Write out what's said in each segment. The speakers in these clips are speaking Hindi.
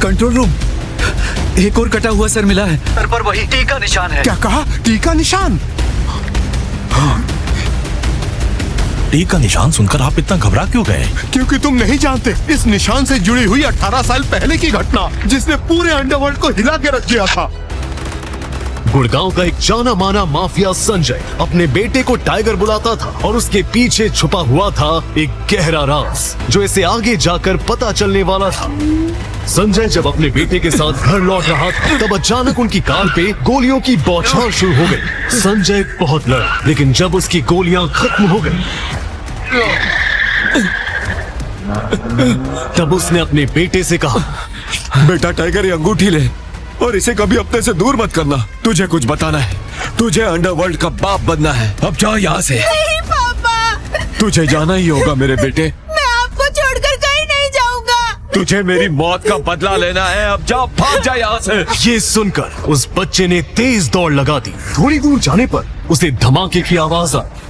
कंट्रोल रूम, एक और कटा हुआ सर मिला है। सर पर वही टी का निशान है। क्या कहा? टी का निशान? टी का निशान सुनकर आप इतना घबरा क्यों गए? क्योंकि तुम नहीं जानते इस निशान से जुड़ी हुई 18 साल पहले की घटना, जिसने पूरे अंडरवर्ल्ड को हिला के रख दिया था। गुड़गांव का एक जाना माना माफिया संजय अपने बेटे को टाइगर बुलाता था और उसके पीछे छुपा हुआ था एक गहरा राज जो इसे आगे जाकर पता चलने वाला था। संजय जब अपने बेटे के साथ घर लौट रहा था तब अचानक उनकी कार पे गोलियों की बौछार शुरू हो गई। संजय बहुत लड़ा, लेकिन जब उसकी गोलियां खत्म हो गई तब उसने अपने बेटे से कहा, बेटा टाइगर ये अंगूठी ले और इसे कभी अपने से दूर मत करना। तुझे कुछ बताना है, तुझे अंडरवर्ल्ड का बाप बनना है। अब जा यहाँ से। नहीं पापा, तुझे जाना ही होगा मेरे बेटे। मैं आपको छोड़कर कहीं नहीं जाऊंगा। तुझे मेरी मौत का बदला लेना है। अब जा, भाग जा यहाँ से। ये सुनकर उस बच्चे ने तेज दौड़ लगा दी। थोड़ी दूर जाने पर उसे धमाके की आवाज आई।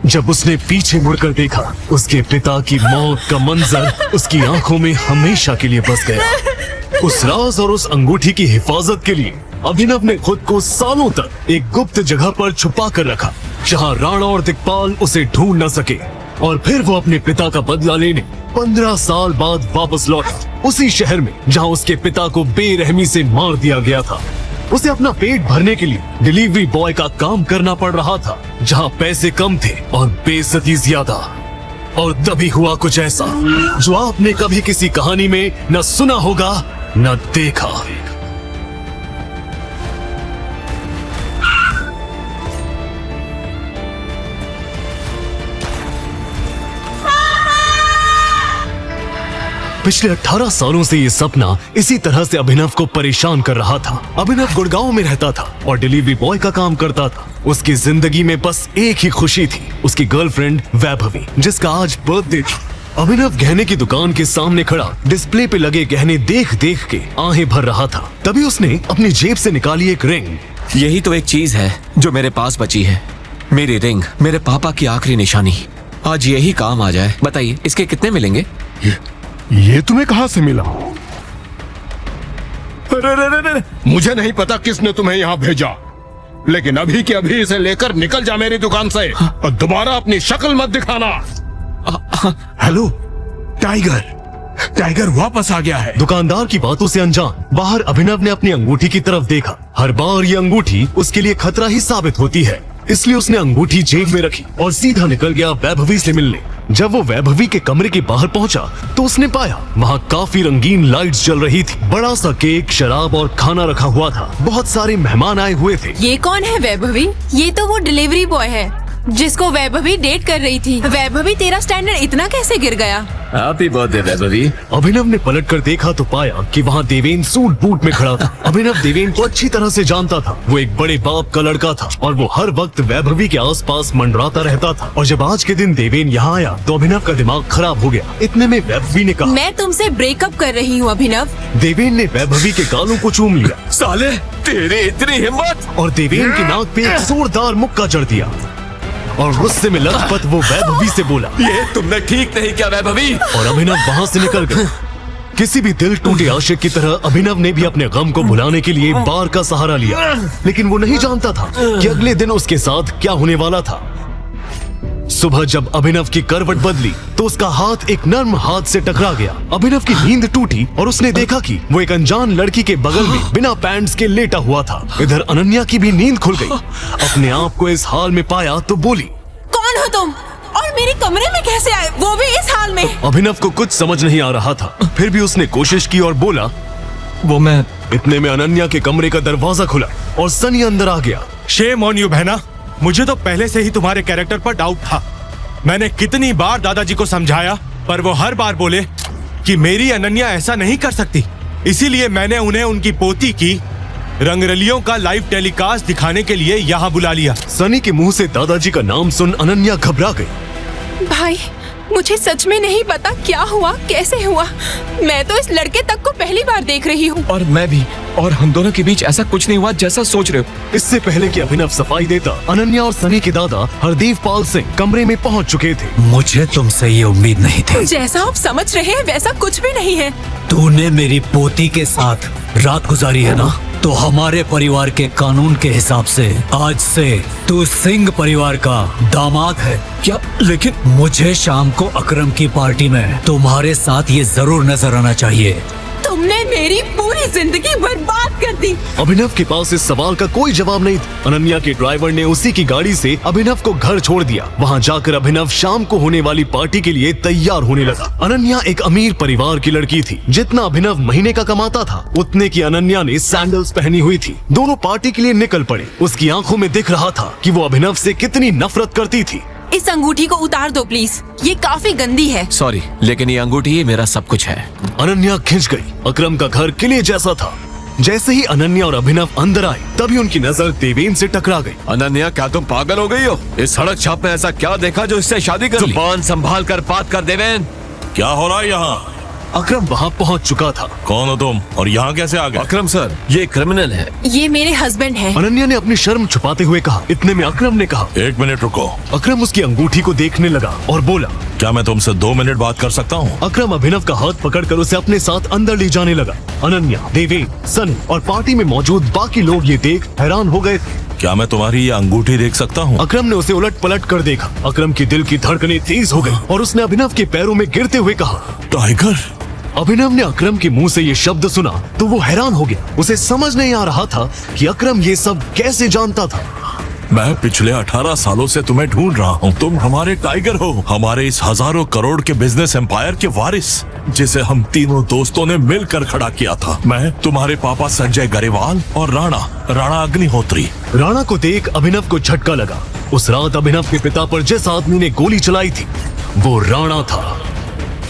जब उसने पीछे मुड़कर देखा, उसके पिता की मौत का मंजर उसकी आंखों में हमेशा के लिए बस गया। उस राज और उस अंगूठी की हिफाजत के लिए अभिनव ने खुद को सालों तक एक गुप्त जगह पर छुपा कर रखा, जहां राणा और दिक्पाल उसे ढूंढ न सके। और फिर वो अपने पिता का बदला लेने 15 साल बाद वापस लौटा, उसी शहर में जहां उसके पिता को बेरहमी से मार दिया गया था। उसे अपना पेट भरने के लिए डिलीवरी बॉय का काम करना पड़ रहा था, जहां पैसे कम थे और बेइज्जती ज्यादा। और तभी हुआ कुछ ऐसा जो आपने कभी किसी कहानी में न सुना होगा न देखा। पिछले 18 सालों से ये सपना इसी तरह से अभिनव को परेशान कर रहा था। अभिनव गुड़गांव में रहता था और डिलीवरी बॉय का काम करता था। उसकी जिंदगी में बस एक ही खुशी थी, उसकी गर्लफ्रेंड वैभवी, जिसका आज बर्थडे था। अभिनव गहने की दुकान के सामने खड़ा डिस्प्ले पे लगे गहने देख देख के आहें भर रहा था। तभी उसने अपनी जेब से निकाली एक रिंग। यही तो एक चीज है जो मेरे पास बची है, मेरी रिंग, मेरे पापा की आखिरी निशानी। आज यही काम आ जाए। बताइए इसके कितने मिलेंगे? ये तुम्हें कहाँ से मिला? अरे, मुझे नहीं पता किसने तुम्हें यहाँ भेजा, लेकिन अभी के अभी इसे लेकर निकल जा मेरी दुकान से और दोबारा अपनी शक्ल मत दिखाना। हेलो टाइगर, टाइगर वापस आ गया है। दुकानदार की बातों से अनजान बाहर अभिनव ने अपनी अंगूठी की तरफ देखा। हर बार ये अंगूठी उसके लिए खतरा ही साबित होती है, इसलिए उसने अंगूठी जेब में रखी और सीधा निकल गया वैभवी से मिलने। जब वो वैभवी के कमरे के बाहर पहुंचा तो उसने पाया वहाँ काफी रंगीन लाइट्स जल रही थी। बड़ा सा केक, शराब और खाना रखा हुआ था। बहुत सारे मेहमान आए हुए थे। ये कौन है वैभवी? ये तो वो डिलीवरी बॉय है जिसको वैभवी डेट कर रही थी। वैभवी, तेरा स्टैंडर्ड इतना कैसे गिर गया? Happy birthday Vaibhavi. अभिनव ने पलट कर देखा तो पाया कि वहाँ देवेन सूट बूट में खड़ा था। अभिनव देवेन को अच्छी तरह से जानता था। वो एक बड़े बाप का लड़का था और वो हर वक्त वैभवी के आसपास मंडराता रहता था। और जब आज के दिन देवेन यहाँ आया तो अभिनव का दिमाग खराब हो गया। इतने में वैभवी ने कहा, मैं तुमसे ब्रेकअप कर रही हूँ अभिनव। देवेन ने वैभवी के गालों को चूम लिया। साले, तेरी इतनी हिम्मत! और देवेन की नाक पे एक जोरदार मुक्का जड़ दिया और गुस्से में लथपथ वो वैभवी से बोला, ये तुमने ठीक नहीं किया वैभवी। और अभिनव वहाँ से निकल गया। किसी भी दिल टूटे आशिक की तरह अभिनव ने भी अपने गम को भुलाने के लिए बार का सहारा लिया, लेकिन वो नहीं जानता था कि अगले दिन उसके साथ क्या होने वाला था। सुबह जब अभिनव की करवट बदली तो उसका हाथ एक नर्म हाथ से टकरा गया। अभिनव की नींद टूटी और उसने देखा कि वो एक अनजान लड़की के बगल में बिना पैंट्स के लेटा हुआ था। इधर अनन्या की भी नींद खुल गई। अपने आप को इस हाल में पाया तो बोली, कौन हो तुम और मेरे कमरे में कैसे आए, वो भी इस हाल में? अभिनव को कुछ समझ नहीं आ रहा था, फिर भी उसने कोशिश की और बोला, वो मैं। इतने में अनन्या के कमरे का दरवाजा खुला और सनी अंदर आ गया। शेम ऑन यू बहना, मुझे तो पहले से ही तुम्हारे कैरेक्टर पर डाउट था। मैंने कितनी बार दादाजी को समझाया पर वो हर बार बोले कि मेरी अनन्या ऐसा नहीं कर सकती। इसीलिए मैंने उन्हें उनकी पोती की रंगरलियों का लाइव टेलीकास्ट दिखाने के लिए यहाँ बुला लिया। सनी के मुंह से दादाजी का नाम सुन अनन्या घबरा गई। भाई, मुझे सच में नहीं पता क्या हुआ, कैसे हुआ। मैं तो इस लड़के तक को पहली बार देख रही हूँ। और मैं भी, और हम दोनों के बीच ऐसा कुछ नहीं हुआ जैसा सोच रहे हो। इससे पहले कि अभिनव सफाई देता, अनन्या और सनी के दादा हरदीप पाल सिंह कमरे में पहुंच चुके थे। मुझे तुमसे ये उम्मीद नहीं थी। जैसा आप समझ रहे हैं वैसा कुछ भी नहीं है। तूने मेरी पोती के साथ रात गुजारी है ना, तो हमारे परिवार के कानून के हिसाब से आज से तू सिंह परिवार का दामाद है। क्या? लेकिन मुझे शाम को अकरम की पार्टी में तुम्हारे साथ ये जरूर नजर आना चाहिए। तुमने मेरी पूरी जिंदगी बर्बाद कर दी। अभिनव के पास इस सवाल का कोई जवाब नहीं था। अनन्या के ड्राइवर ने उसी की गाड़ी से अभिनव को घर छोड़ दिया। वहां जाकर अभिनव शाम को होने वाली पार्टी के लिए तैयार होने लगा। अनन्या एक अमीर परिवार की लड़की थी। जितना अभिनव महीने का कमाता था उतने की अनन्या ने सैंडल्स पहनी हुई थी। दोनों पार्टी के लिए निकल पड़े। उसकी आंखों में दिख रहा था कि वो अभिनव से कितनी नफरत करती थी। इस अंगूठी को उतार दो प्लीज, ये काफी गंदी है। सॉरी, लेकिन ये अंगूठी ही मेरा सब कुछ है। अनन्या खिंच गई। अकरम का घर किले जैसा था। जैसे ही अनन्या और अभिनव अंदर आए तभी उनकी नजर देवेन से टकरा गई। अनन्या, क्या तुम पागल हो गई हो? इस सड़क छाप में ऐसा क्या देखा जो इससे शादी कर ली? जुबान संभाल कर बात कर देवेन। क्या हो रहा है यहाँ? अकरम वहाँ पहुँच चुका था। कौन हो तुम और यहाँ कैसे आ गए? अकरम सर, ये क्रिमिनल है। ये मेरे हस्बैंड हैं। अनन्या ने अपनी शर्म छुपाते हुए कहा। इतने में अकरम ने कहा। 1 मिनट रुको। अकरम उसकी अंगूठी को देखने लगा और बोला, क्या मैं तुमसे 2 मिनट बात कर सकता हूँ? अकरम अभिनव का हाथ पकड़कर उसे अपने साथ अंदर ले जाने लगा। अनन्या, देवेन, सनी और पार्टी में मौजूद बाकी लोग ये देख हैरान हो गए थे। क्या मैं तुम्हारी ये अंगूठी देख सकता हूँ? अकरम ने उसे उलट पलट कर देखा। अकरम की दिल की धड़कनें तेज हो गई और उसने अभिनव के पैरों में गिरते हुए कहा, टाइगर। अभिनव ने अकरम के मुंह से ये शब्द सुना तो वो हैरान हो गया। उसे समझ नहीं आ रहा था कि अकरम ये सब कैसे जानता था। मैं पिछले 18 सालों से तुम्हें ढूंढ रहा हूँ। तुम हमारे टाइगर हो, हमारे इस हजारों करोड़ के बिजनेस एम्पायर के वारिस, जिसे हम तीनों दोस्तों ने मिलकर खड़ा किया था। मैं, तुम्हारे पापा संजय गरेवाल और राणा अग्निहोत्री। राणा को देख अभिनव को झटका लगा। उस रात अभिनव के पिता पर जिस आदमी ने गोली चलाई थी वो राणा था।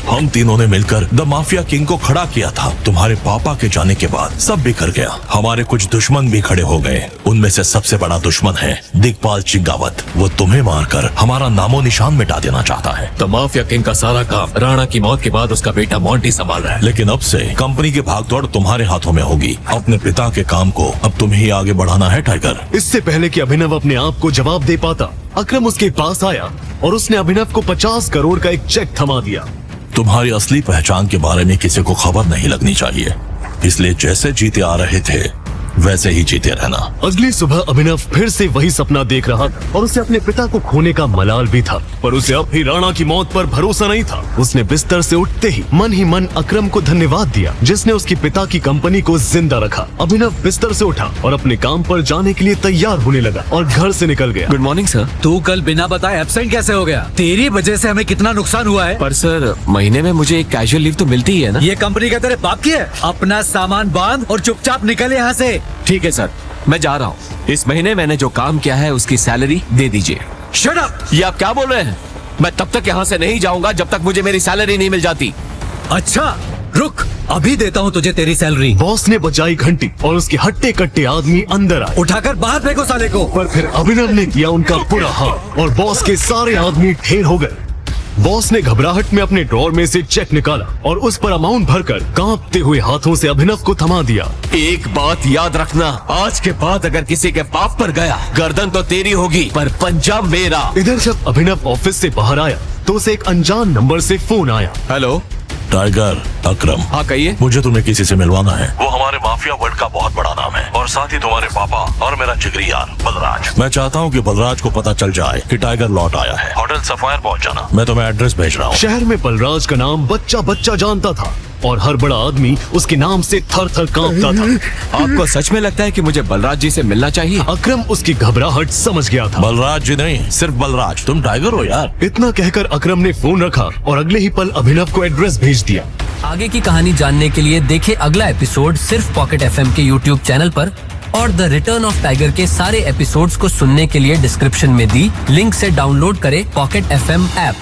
हम तीनों ने मिलकर द माफिया किंग को खड़ा किया था। तुम्हारे पापा के जाने के बाद सब बिखर गया। हमारे कुछ दुश्मन भी खड़े हो गए। उनमें से सबसे बड़ा दुश्मन है दिग्पाल चिंगावत। वो तुम्हें मारकर हमारा नामो निशान मिटा देना चाहता है। द माफिया किंग का सारा काम राणा की मौत के बाद उसका बेटा मॉन्टी संभाल रहा है। लेकिन अब से कंपनी की भागदौड़ तुम्हारे हाथों में होगी। अपने पिता के काम को अब तुम्हें ही आगे बढ़ाना है टाइगर। इससे पहले कि अभिनव अपने आप को जवाब दे पाता, अकरम उसके पास आया और उसने अभिनव को 50 करोड़ का एक चेक थमा दिया। तुम्हारी असली पहचान के बारे में किसी को खबर नहीं लगनी चाहिए, इसलिए जैसे जीते आ रहे थे वैसे ही जीते रहना। अगली सुबह अभिनव फिर से वही सपना देख रहा था और उसे अपने पिता को खोने का मलाल भी था, पर उसे अब भी राणा की मौत पर भरोसा नहीं था। उसने बिस्तर से उठते ही मन अकरम को धन्यवाद दिया जिसने उसके पिता की कंपनी को जिंदा रखा। अभिनव बिस्तर से उठा और अपने काम पर जाने के लिए तैयार होने लगा और घर से निकल गया। Good morning sir. तू कल बिना बताए एब्सेंट कैसे हो गया? तेरी वजह से हमें कितना नुकसान हुआ है। पर सर, महीने में मुझे एक कैजुअल लीव तो मिलती ही है ना। ये कंपनी का तेरे बाप की है। अपना सामान बांध और चुपचाप निकल यहाँ से। ठीक है सर, मैं जा रहा हूँ। इस महीने मैंने जो काम किया है उसकी सैलरी दे दीजिए। Shut up! ये आप क्या बोल रहे हैं? मैं तब तक यहाँ से नहीं जाऊंगा जब तक मुझे मेरी सैलरी नहीं मिल जाती। अच्छा रुक, अभी देता हूँ तुझे तेरी सैलरी। बॉस ने बजाई घंटी और उसके हट्टे कट्टे आदमी अंदर आए। उठाकर बाहर फेंको साले को। पर फिर अभिनव ने किया उनका बुरा हाल और बॉस के सारे आदमी ढेर हो गए। बॉस ने घबराहट में अपने ड्रॉर में से चेक निकाला और उस पर अमाउंट भरकर कांपते हुए हाथों से अभिनव को थमा दिया। एक बात याद रखना, आज के बाद अगर किसी के पाप पर गया, गर्दन तो तेरी होगी पर पंजा मेरा। इधर जब अभिनव ऑफिस से बाहर आया तो उसे एक अनजान नंबर से फोन आया। हेलो टाइगर, अकरम। हाँ कहिए। मुझे तुम्हें किसी से मिलवाना है। वो हमारे माफिया वर्ल्ड का बहुत बड़ा नाम है और साथ ही तुम्हारे पापा और मेरा जिगरी यार बलराज। मैं चाहता हूँ कि बलराज को पता चल जाए कि टाइगर लौट आया है। होटल सफायर पहुँच जाना। मैं तुम्हें एड्रेस भेज रहा हूँ। शहर में बलराज का नाम बच्चा जानता था और हर बड़ा आदमी उसके नाम से थर थर कांपता था। आपको सच में लगता है कि मुझे बलराज जी से मिलना चाहिए? अकरम उसकी घबराहट समझ गया था। बलराज जी नहीं, सिर्फ बलराज। तुम टाइगर हो यार। इतना कहकर अकरम ने फोन रखा और अगले ही पल अभिनव को एड्रेस भेज दिया। आगे की कहानी जानने के लिए देखें अगला एपिसोड सिर्फ पॉकेट एफएम के YouTube चैनल पर, और द रिटर्न ऑफ टाइगर के सारे एपिसोड्स को सुनने के लिए डिस्क्रिप्शन में दी लिंक से डाउनलोड करें पॉकेट एफएम ऐप।